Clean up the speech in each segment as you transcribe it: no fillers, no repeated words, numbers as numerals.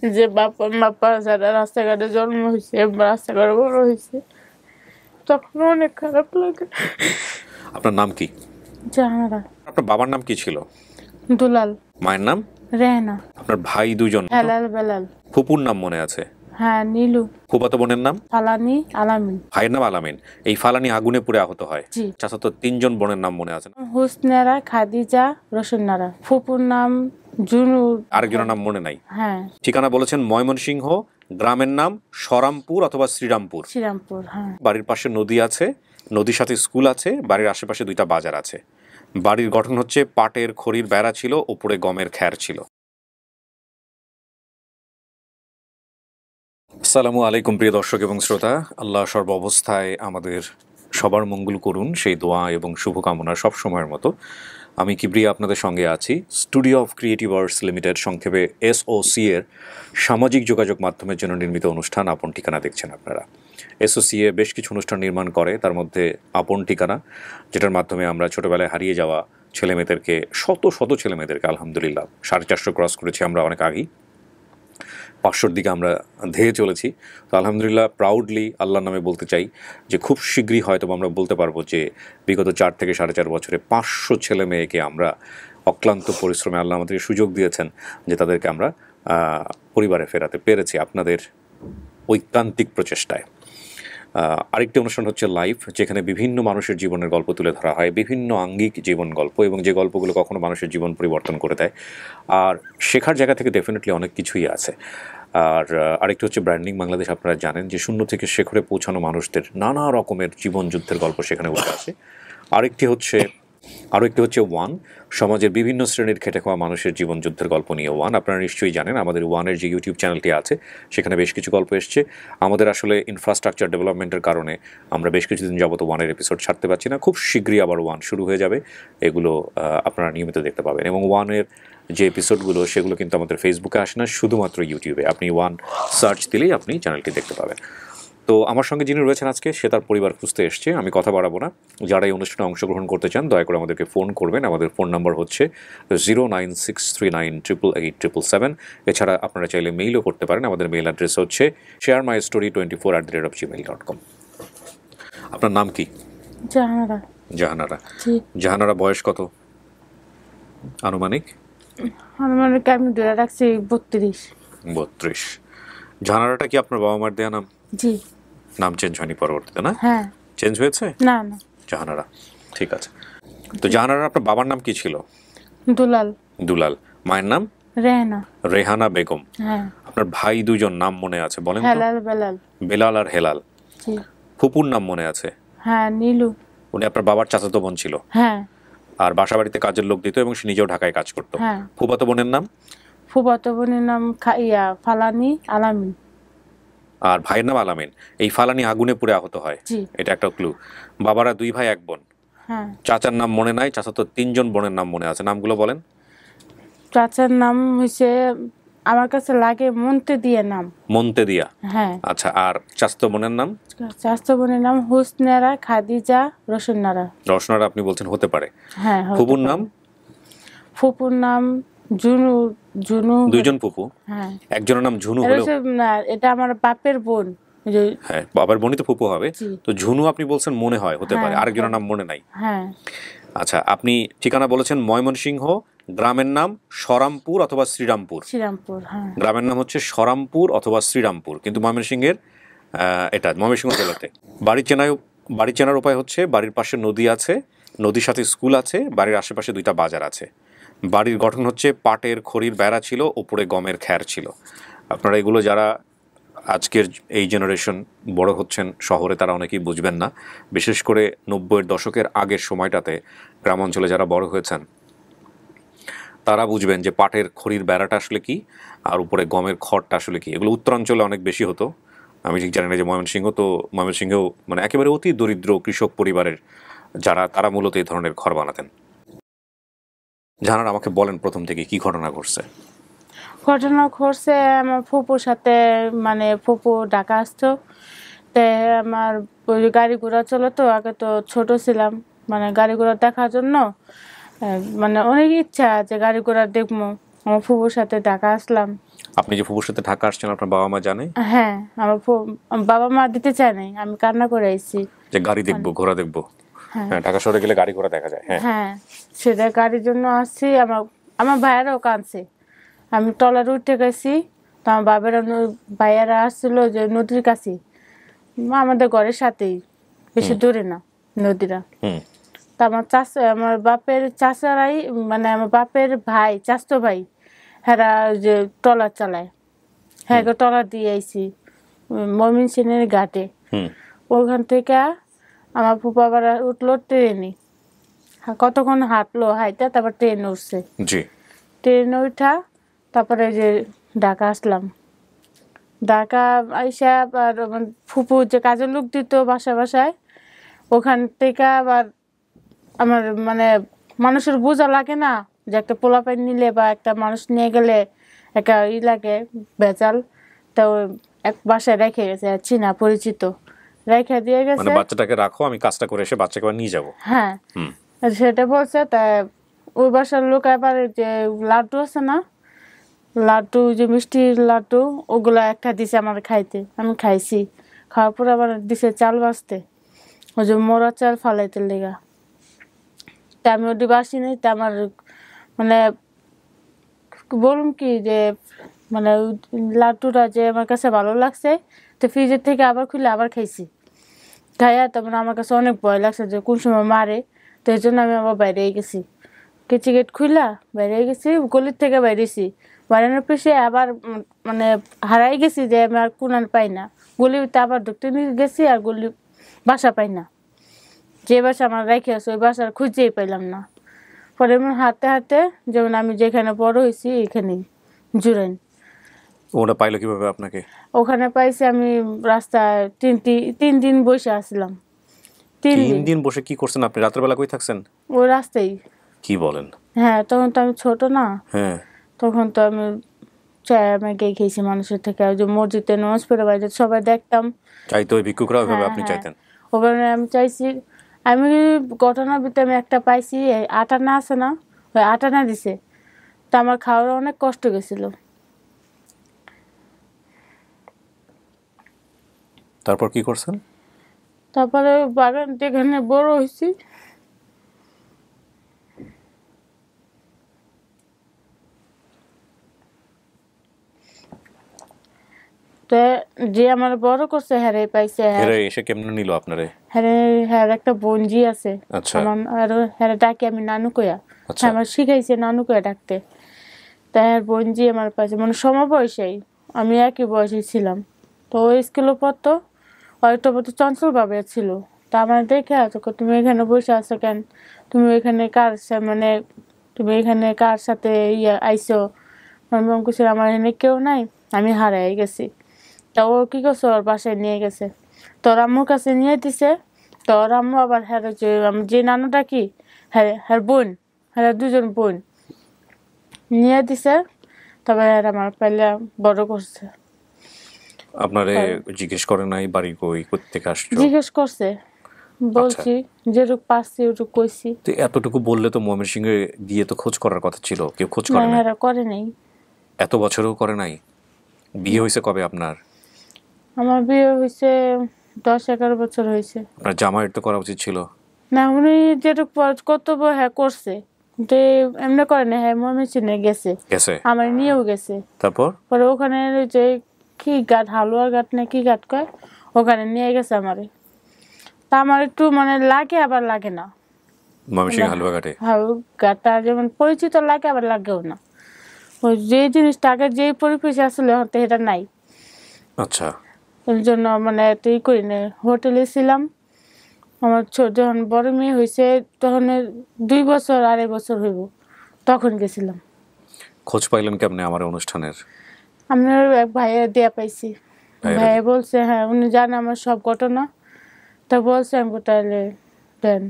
যে বাপ্পা যারা রাস্তাঘাটে জন্ম হয়েছে বা রাস্তাঘাটে বড় হয়েছে, তখন অনেক খারাপ লাগে। আপনার নাম কি? জাহানারা। আপনার বাবার নাম কি ছিল? দুলাল। মায়ের নাম? রেহানা। আপনার ভাই দুজন? হেলাল বেলাল। ফুপুর নাম মনে আছে? হ্যাঁ, নীলু। ফুফাতো বোনের নাম? ফালানি আলামিন। ভাইয়ের নাম আলামিন। এই ফালানি আগুনে পুড়ে আহত হয়। জি। চাচাতো তিনজন বোনের নাম মনে আছে না? হুসনেরা, খাদিজা, রোশনারা। ফুপুর নাম জুনু। আরেকজনের নাম মনে নাই? হ্যাঁ। ঠিকানা বলেছেন ময়মনসিংহ, গ্রামের নাম সরামপুর অথবা শ্রীরামপুর। শ্রীরামপুর, হ্যাঁ। বাড়ির পাশে নদী আছে, নদীর সাথে স্কুল আছে, বাড়ির আশেপাশে 2টা বাজার আছে। বাড়ির গঠন হচ্ছে পাটের খড়ির বেড়া ছিল, ওপরে গমের খ্যার ছিল। আসসালামু আলাইকুম প্রিয় দর্শক এবং শ্রোতা। আল্লাহ সর্ব অবস্থায় আমাদের সবার মঙ্গল করুন, সেই দোয়া এবং শুভকামনা সবসময়ের মতো। আমি কিবরিয়া আপনাদের সঙ্গে আছি। Studio of creative arts limited, সংক্ষেপে SOC এর সামাজিক যোগাযোগ মাধ্যমের জন্য নির্মিত অনুষ্ঠান আপন ঠিকানা দেখছেন আপনারা। SOC বেশ কিছু অনুষ্ঠান নির্মাণ করে, তার মধ্যে আপন ঠিকানা, যেটার মাধ্যমে আমরা ছোটোবেলায় হারিয়ে যাওয়া ছেলেমেয়েদেরকে, শত শত ছেলেমেয়েদেরকে, আলহামদুলিল্লাহ 450 ক্রস করেছি আমরা অনেক আগেই, 500-র দিকে আমরা ধেয়ে চলেছি। তো আলহামদুলিল্লাহ প্রাউডলি আল্লাহর নামে বলতে চাই যে খুব শীঘ্রই হয়তো আমরা বলতে পারবো যে বিগত 4 থেকে 4.5 বছরে 500 ছেলে মেয়েকে আমরা অক্লান্ত পরিশ্রমে আল্লাহ আমাদেরকে সুযোগ দিয়েছেন যে তাদেরকে আমরা পরিবারে ফেরাতে পেরেছি আপনাদের ঐকান্তিক প্রচেষ্টায়। আরেকটি অনুষ্ঠান হচ্ছে লাইভ, যেখানে বিভিন্ন মানুষের জীবনের গল্প তুলে ধরা হয়, বিভিন্ন আঙ্গিক জীবন গল্প, এবং যে গল্পগুলো কখনো মানুষের জীবন পরিবর্তন করে দেয়। আর শেখার জায়গা থেকে ডেফিনেটলি অনেক কিছুই আছে। আর আরেকটি হচ্ছে ব্র্যান্ডিং বাংলাদেশ। আপনারা জানেন যে শূন্য থেকে শেখরে পৌঁছানো মানুষদের নানা রকমের জীবন যুদ্ধের গল্প সেখানে উঠে আসে। আরও একটি হচ্ছে ওয়ান, সমাজের বিভিন্ন শ্রেণীর খেটে খাওয়া মানুষের জীবন যুদ্ধের গল্প নিয়ে ওয়ান। আপনারা নিশ্চয়ই জানেন আমাদের ওয়ানের যে ইউটিউব চ্যানেলটি আছে সেখানে বেশ কিছু গল্প এসছে। আমাদের আসলে ইনফ্রাস্ট্রাকচার ডেভেলপমেন্টের কারণে আমরা বেশ কিছুদিন যাবত ওয়ানের এপিসোড ছাড়তে পারছি না। খুব শীঘ্রই আবার ওয়ান শুরু হয়ে যাবে, এগুলো আপনারা নিয়মিত দেখতে পাবেন। এবং ওয়ানের যে এপিসোডগুলো সেগুলো কিন্তু আমাদের ফেসবুকে আসে না, শুধুমাত্র ইউটিউবে। আপনি ওয়ান সার্চ দিলেই আপনি চ্যানেলটি দেখতে পাবেন। তো আমার সঙ্গে যিনি রয়েছেন আজকে, সে তার পরিবার খুঁজতে এসছে, আমি কথা বাড়াবো না। যারা এই অনুষ্ঠানে অংশগ্রহণ করতে চান দয়া করে আমাদেরকে ফোন করবেন। আমাদের ফোন নাম্বার হচ্ছে 09639887777। এছাড়া আপনারা চাইলে মেইলও করতে পারেন। আমাদের মেইল অ্যাড্রেস হচ্ছে sharemystory24@gmail.com। আপনার নাম কি? জাহানারা। জাহানারা। জাহানারা বয়স কত আনুমানিক? আনুমানিক আমি ধরে রাখছি 32। 32। জাহানারাটা কি আপনার বাবা মার দেয়া নাম? জি। নাম চেঞ্জ হয়নি পরবর্তীতে? না, হ্যাঁ। চেঞ্জ হয়েছে? না না। জাহানারা, ঠিক আছে। তো জাহানারা আপনার বাবার নাম কি ছিল? দুলাল। দুলাল। মায়ের নাম? রেহানা। রেহানা বেগম। হ্যাঁ। আপনার ভাই দুজন নাম মনে আছে বলেন তো? হেলাল বেলাল। বেলাল আর হেলাল। জি। ফুপুর নাম মনে আছে? হ্যাঁ, নীলু। উনি আপনার বাবার চাচাতো বোন ছিল? হ্যাঁ। আর বাসা বাড়িতে কাজের লোক দিত এবং সে নিজেও ঢাকায় কাজ করতো? হ্যাঁ। ফুফাতো বোনের নাম? ফুফাতো বোনের নাম ফালানি আলামিন। আর ভাইয়ের নাম আলামিন। এই ফালানি আগুনে পুড়ে আহত হয়। জি। এটা একটা ক্লু। বাবারা 2 ভাই 1 বোন। হ্যাঁ। চাচার নাম মনে নাই, চাচাতো 3জন বোনের নাম মনে আছে, নামগুলো বলেন। চাচার নাম হইছে, আমার কাছে লাগে মন্তে দিয়া নাম। মন্তে দিয়া? হ্যাঁ। আচ্ছা, আর চাচাতো বোনের নাম? চাচাতো বোনের নাম হুসনেরা, খাদিজা, রোশনারা। রসনারা আপনি বলছেন হতে পারে। হ্যাঁ। ফুপুর নাম? ফুপুর নাম জুনু। জুনু। 2জন ফুপু? হ্যাঁ। একজনের নাম ঝুনু হলো? না, এটা আমার বাপের বোন। হ্যাঁ, বাবার বোনই তো ফুপু হবে। তো ঝুনু আপনি বলছেন মনে হয় হতে পারে, হ্যাঁ, আরেকজনের নাম মনে নাই। হ্যাঁ। আচ্ছা, আপনি ঠিকানা বলেছেন ময়মনসিংহ, গ্রামের নাম সরামপুর অথবা শ্রীরামপুর। শ্রীরামপুর, হ্যাঁ। গ্রামের নাম হচ্ছে সরামপুর অথবা শ্রীরামপুর, কিন্তু ময়মনসিংহের এটা ময়মনসিংহ জেলাতে। বাড়ি চেনার উপায় হচ্ছে বাড়ির পাশে নদী আছে, নদীর সাথে স্কুল আছে, বাড়ির আশেপাশে 2টা বাজার আছে। বাড়ির গঠন হচ্ছে পাটের খড়ির বেড়া ছিল, ওপরে গমের খ্যার ছিল। আপনারা এগুলো যারা আজকের এই জেনারেশন বড় হচ্ছেন শহরে, তারা অনেকেই বুঝবেন না। বিশেষ করে 90-এর দশকের আগের সময়টাতে গ্রাম অঞ্চলে যারা বড় হয়েছেন তারা বুঝবেন যে পাটের খড়ির বেড়াটা আসলে কি, আর উপরে গমের খড়টা আসলে কি। এগুলো উত্তরাঞ্চলে অনেক বেশি হতো। আমি ঠিক জানি না যে ময়মনসিংহেও মানে একেবারে অতি দরিদ্র কৃষক পরিবারের যারা, তারা মূলত এই ধরনের ঘর বানাতেন। জানার আমাকে বলেন প্রথম থেকে কি ঘটনা ঘটছে? ঘটনা ঘটছে আমার ফুপুর সাথে, মানে ফুপু ঢাকা আসতো, তে আমার গাড়ি ঘোড়া চলো, তো আগে তো ছোট ছিলাম, মানে গাড়ি ঘোড়া দেখার জন্য মানে অনেক ইচ্ছা যে গাড়ি ঘোড়া দেখবো। আমার ফুপুর সাথে ঢাকা আসলাম, আপনি যে ফুপুর সাথে ঢাকা আসছেন আপনার বাবা মা জানে হ্যাঁ, আমার বাবা মা দিতে চায় নাই, আমি কান্না করে আইছি। যে গাড়ি দেখবো ঘোড়া দেখবো? হ্যাঁ হ্যাঁ, ঢাকা শহরে গেলে গাড়ি ঘোড়া দেখা যায়। হ্যাঁ, হ্যাঁ, সেটা গাড়ির জন্য আসছি। আমার আমার ভাইয়েরাও কাঁদছে। আমি ট্রলারে উঠে গেছি, তো আমার ভাইয়েরা আসছিল যে নদীর কাছে, আমাদের ঘরের সাথেই, বেশি দূরে না নদীরা। হুম, তা আমার বাপের চাচারাই, মানে আমার বাপের ভাই, চাচতো ভাই, হেরা যে ট্রলার চালায়, হ্যাঁ ট্রলার দিয়ে আইছি ময়মনসিংহের ঘাটে। হুম, ওখান থেকে আমার ফুপা আবার উঠলো ট্রেনে, কতক্ষণ হাঁটলো, হাইটা তারপর ট্রেন উঠছে। জি, ট্রেনে উঠা তারপরে যে ঢাকা আসলাম। ঢাকা আইসা আবার আমার ফুপু যে কাজের লোক দিত বাসায়, ওখান থেকে আবার আমার মানে মানুষের বোঝা লাগে না যে একটা পোলাপাইন নিলে বা একটা মানুষ নিয়ে গেলে একটা লাগে ভেজাল। তো এক বাসায় রেখে গেছে, চিনা পরিচিত, রেখে দিয়ে মানে গেছে। বাচ্চাটাকে রাখো, আমি কাজটা করে এসে বাচ্চাকে আবার নিয়ে যাবো। হ্যাঁ, হুম, সেটা বলছে। তা ওই বাসার লোক এবার যে লাড্ডু আছে না, লাড্ডু যে মিষ্টির লাড্ডু, ওগুলো একটা দিছে আমার খাইতে, আমি খাইছি। খাওয়ার পর আবার দিছে চাল বাজতে, ওই যে মোড়া চাল ফালাইতে লেগা। তা আমি ওটি বাসি নাই। তা আমার মানে বলুন কি যে মানে ওই লাড্ডুটা যে আমার কাছে ভালো লাগছে, তো ফ্রিজের থেকে আবার খুলে আবার খাইছি। খাইয়া তারপরে আমার কাছে অনেক ভয় লাগছে যে কোন সময় মারে, তো এই জন্য আমি আবার বাইরে গেছি। কেচি গেট খুলা বাইরে গেছি, গলির থেকে বাইরেছি। বাইরানোর পিছিয়ে আবার মানে হারাই গেছি যে আমি আর কোন পাই না। গলিতে আবার ঢুকতে নিয়ে গেছি, আর গলি বাসা পাই না। যে বাসা আমার রেখে আছে ওই বাসার খুঁজেই পাইলাম না। পরে এমন হাঁটতে হাঁটতে, যেমন আমি যেখানে বড় হয়েছি এখানেই জুরাইন, ওটা পাইলো কিভাবে আপনাকে? ওখানে পাইছি। আমি রাস্তায় 3 দিন বসে আসলাম। 3 দিন 3 দিন বসে কি করছেন আপনি? রাতের বেলা কই থাকছেন? ওই রাস্তায়। কি বলেন? হ্যাঁ, তখন তো আমি ছোট না, হ্যাঁ, তখন তো আমি চায় আমাকে খেয়েছি মানুষের থেকে। ওই যে মসজিদে নামাজ পড়ে বাইরে সবাই দেখতাম। চাইতো ওই ভিক্ষুকরা ওইভাবে হ্যাঁ আপনি হ্যাঁ, চাইতেন? ওখানে আমি চাইছি। আমি ঘটনার ভিতরে আমি একটা পাইছি, এই আটানা আছে না, ওই আটানা দিছে। তা আমার খাওয়ার অনেক কষ্ট গেছিল। তারপর কি করছেন? তারপরে বাগান যেখানে বড় হয়েছি, তো যে আমার বড় করছে হ্যারে পাইছে। হেরে এসে কেমনে নিল আপনারে? হ্যারে হ্যাঁ একটা বোনজি আছে আচ্ছা, আমার, আর হ্যাঁ ডাকি আমি নানু কয়া। আচ্ছা, হ্যাঁ, আমার শিখাইছে নানু কয়া ডাকতে। তাই আর বোনজি আমার পাশে, মানে সমবয়সী, আমি একই বয়সে ছিলাম। তো ওই স্কুলে পড়তো, হয়তো একটু চঞ্চল ভাবে ছিল। তা আমার দেখে তোকে, তুমি এখানে বসে আছো কেন, তুমি এখানে মানে তুমি এখানে কার সাথে আইসো? আমি কিছু, আমার এখানে কেউ নাই, আমি হারাই গেছি। তা ও কি করছে, ওর বাসায় নিয়ে গেছে, তোর আম্মুর কাছে নিয়ে দিছে। তোর আম্মু আবার হ্যাঁ যে নানুটা কি, হ্যাঁ হ্যাঁ বোন, হ্যাঁ 2জন বোন নিয়ে দিছে। তবে আর আমার পাইলে বড় করছে। আপনারে জিজ্ঞেস করে নাই বাড়ি কই, কোত্থেকে আসছো? জিজ্ঞেস করছে, আচ্ছা, বলছি যেটুক পারছি ওটুক কইছি। তো এতটুকু বললে তো ময়মনসিংহে গিয়ে তো খোঁজ করার কথা ছিল, কেউ খোঁজ না, করে নাই? এরা করে নাই। এত বছরেও করে নাই? বিয়ে হয়েছে কবে আপনার? আমার বিয়ে হয়েছে 10-11 বছর হয়েছে। আপনার জামাইয়ের তো করা উচিত ছিল। না, উনি যেটুক কর্তব্য হ্যাঁ করছে, কিন্তু এমনি করে না। হ্যাঁ ময়মনসিংহে গেছে, গেছে? আমার নিয়েও গেছে। তারপর? পরে ওখানে ওই যে কি ঘাট, হালুয়ার ঘাট না কি ঘাট কয়, ওখানে নিয়ে গেছে আমারে। তা আমার একটু মানে লাগে আবার লাগে না। ময়মনসিংহ হালুয়াঘাটে? ঘাটটা যেমন পরিচিত লাগে আবার লাগেও না। ওই যে জিনিসটা আগে যেই পরিবেশে আসলে হয়তো এটা নাই। আচ্ছা, ওই জন্য মানে এতই করি না। হোটেলে ছিলাম, আমার ছোট যখন বড় মেয়ে হয়েছে তখন 2 বছর 2.5 বছর হইব, তখন গেছিলাম। খোঁজ পাইলেন কেমনে আমার অনুষ্ঠানের? আমরা এক ভাইয়া দেয়া পাইছি। ভাইয়েরা ভাইয়া বলছে, হ্যাঁ উনি জানে আমার সব ঘটনা। তা বলছে আমি তাহলে দেন।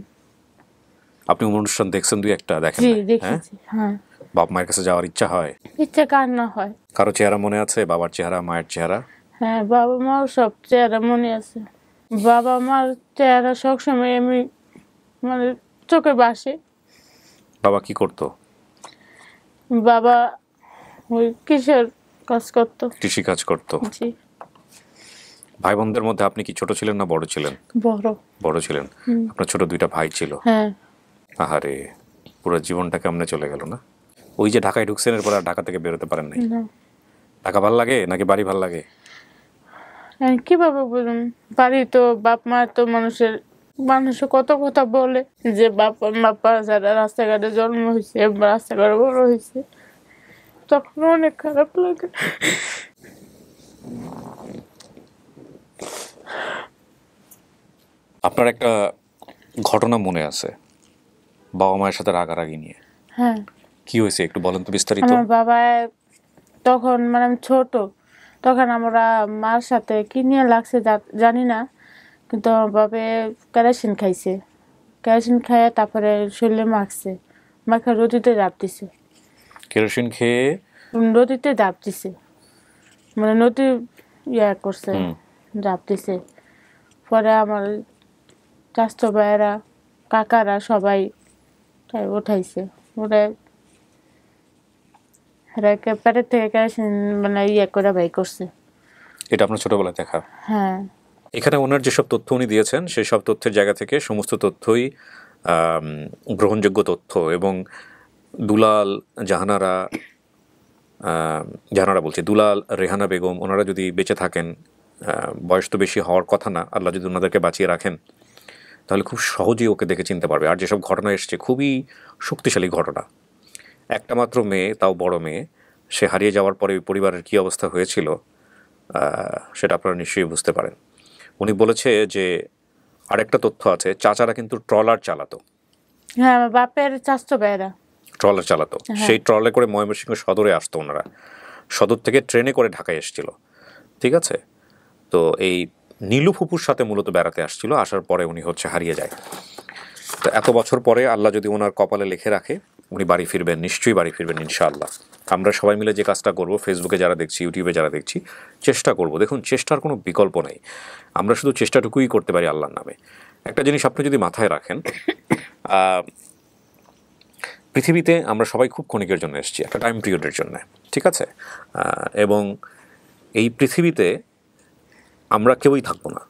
আপনি অনুষ্ঠান দেখছেন, দুই একটা দেখেন জি নাই? হ্যাঁ, দেখেছি, হ্যাঁ। বাপ মায়ের কাছে যাওয়ার ইচ্ছা হয়? ইচ্ছা কার না হয়। কারো চেহারা মনে আছে, বাবার চেহারা, মায়ের চেহারা? হ্যাঁ, বাবা মার সব চেহারা মনে আছে। বাবা মার চেহারা সবসময় আমি মানে চোখে বাসে। বাবা কি করতো? বাবা ওই কিসের কাজ করতো। কৃষি কাজ করতো। জি। ভাই বোনদের মধ্যে আপনি কি ছোট ছিলেন না বড় ছিলেন? বড়। বড় ছিলেন। আপনার ছোট 2টা ভাই ছিল। হ্যাঁ। আহারে, পুরো জীবনটা কেমনে চলে গেল না? ওই যে ঢাকায় ঢুকছেন, এরপর আর ঢাকা থেকে বেরোতে পারেন নাই? না। ঢাকা ভাল লাগে নাকি বাড়ি ভাল লাগে? কিভাবে বলুন, বাড়ি তো বাপ মা তো মানুষ কত কথা বলে যে বাপ্পা যারা রাস্তাঘাটে জন্ম হয়েছে, রাস্তাঘাটে বড় হয়েছে, তখন অনেক খারাপ লাগে। আপনার একটা ঘটনা মনে আছে বাবা মায়ের সাথে রাগারাগি নিয়ে? হ্যাঁ। কি হয়েছে একটু বলেন তো বিস্তারিত। আমার বাবা তখন মানে আমি ছোট, তখন আমরা মার সাথে কি নিয়ে লাগছে জানি না, কিন্তু আমার বাবা কেরোসিন খাইছে। কেরোসিন খাইয়ে তারপরে শরীরে মাখা রোদিতে ডাব দিছে। কেরোসিন খেয়ে নদীতে ডাব দিছে, মানে নদী করছে, ডাব দিছে। পরে আমার চাচতো ভাইয়েরা কাকারা সবাই উঠাইছে, ওরা পেটের থেকে কেরোসিন মানে করে বাই করছে। এটা আপনার ছোটবেলায় দেখা? হ্যাঁ। এখানে ওনার যেসব তথ্য উনি দিয়েছেন সেই সব তথ্যের জায়গা থেকে সমস্ত তথ্যই গ্রহণযোগ্য তথ্য, এবং দুলাল জাহানারা বলছি, দুলাল রেহানা বেগম, ওনারা যদি বেঁচে থাকেন, বয়স তো বেশি হওয়ার কথা না, আল্লাহ যদি ওনাদেরকে বাঁচিয়ে রাখেন, তাহলে খুব সহজেই ওকে দেখে চিনতে পারবে। আর যেসব ঘটনা এসছে খুবই শক্তিশালী ঘটনা। একটা মাত্র মেয়ে, তাও বড় মেয়ে, সে হারিয়ে যাওয়ার পরে পরিবারের কী অবস্থা হয়েছিল সেটা আপনারা নিশ্চয়ই বুঝতে পারেন। উনি বলেছে যে আরেকটা তথ্য আছে, চাচারা কিন্তু ট্রলার চালাতো। হ্যাঁ, আমার বাপের চাচতো ভাইয়েরা ট্রলার চালাতো। সেই ট্রলে করে ময়মনসিংহ সদরে আসতো ওনারা, সদর থেকে ট্রেনে করে ঢাকায় এসেছিল। ঠিক আছে, তো এই নীলু ফুপুর সাথে মূলত বেড়াতে আসছিল, আসার পরে উনি হারিয়ে যায়। তো এত বছর পরে আল্লাহ যদি ওনার কপালে লিখে রাখে উনি বাড়ি ফিরবেন, নিশ্চয়ই বাড়ি ফিরবেন ইনশাআল্লাহ। আমরা সবাই মিলে যে কাজটা করব, ফেসবুকে যারা দেখছি, ইউটিউবে যারা দেখছি, চেষ্টা করব। দেখুন, চেষ্টার কোনো বিকল্প নেই, আমরা শুধু চেষ্টাটুকুই করতে পারি আল্লাহর নামে। একটা জিনিস আপনি যদি মাথায় রাখেন, পৃথিবীতে আমরা সবাই খুব ক্ষণিকের জন্য এসেছি, একটা টাইম পিরিয়ডের জন্য, ঠিক আছে? এবং এই পৃথিবীতে আমরা কেউই থাকবো না,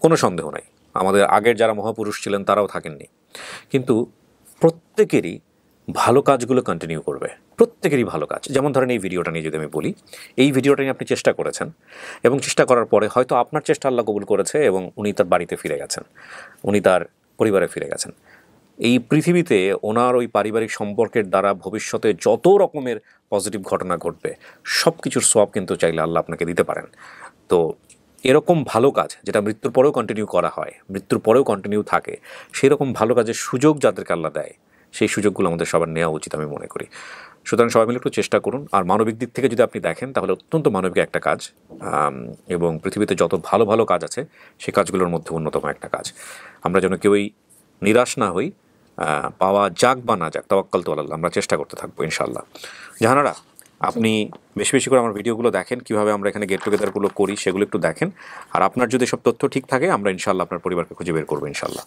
কোনো সন্দেহ নাই। আমাদের আগের যারা মহাপুরুষ ছিলেন তারাও থাকেননি, কিন্তু প্রত্যেকেরই ভালো কাজগুলো কন্টিনিউ করবে, প্রত্যেকেরই ভালো কাজ। যেমন ধরেন এই ভিডিওটা নিয়ে যদি আমি বলি, এই ভিডিওটা নিয়ে আপনি চেষ্টা করেছেন, এবং চেষ্টা করার পরে হয়তো আপনার চেষ্টা আল্লাহ কবুল করেছে এবং উনি তার বাড়িতে ফিরে গেছেন, উনি তার পরিবারে ফিরে গেছেন। এই পৃথিবীতে ওনার ওই পারিবারিক সম্পর্কের দ্বারা ভবিষ্যতে যত রকমের পজিটিভ ঘটনা ঘটবে, সব কিছুর সওয়াব কিন্তু চাইলে আল্লাহ আপনাকে দিতে পারেন। তো এরকম ভালো কাজ যেটা মৃত্যুর পরেও কন্টিনিউ করা হয়, মৃত্যুর পরেও কন্টিনিউ থাকে, সেই রকম ভালো কাজের সুযোগ যাদেরকে আল্লাহ দেয়, সেই সুযোগগুলো আমাদের সবার নেওয়া উচিত আমি মনে করি। সুতরাং সবাই মিলে একটু চেষ্টা করুন। আর মানবিক দিক থেকে যদি আপনি দেখেন, তাহলে অত্যন্ত মানবিক একটা কাজ, এবং পৃথিবীতে যত ভালো ভালো কাজ আছে সেই কাজগুলোর মধ্যে অন্যতম একটা কাজ। আমরা যেন কেউই নিরাশ না হই, পাওয়া যাক বা না যাক, তাওয়াক্কালতু আলাল্লাহ, আমরা চেষ্টা করতে থাকবো ইনশাআল্লাহ। জাহানারা, আপনি বেশি বেশি করে আমার ভিডিওগুলো দেখেন, কীভাবে আমরা এখানে গেট টুগেদারগুলো করি সেগুলো একটু দেখেন। আর আপনার যদি সব তথ্য ঠিক থাকে, আমরা ইনশাআল্লাহ আপনার পরিবারকে খুঁজে বের করবো ইনশাআল্লাহ।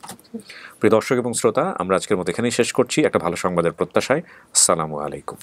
প্রিয় দর্শক এবং শ্রোতা, আমরা আজকের মতো এখানেই শেষ করছি, একটা ভালো সংবাদের প্রত্যাশায়। আসসালামু আলাইকুম।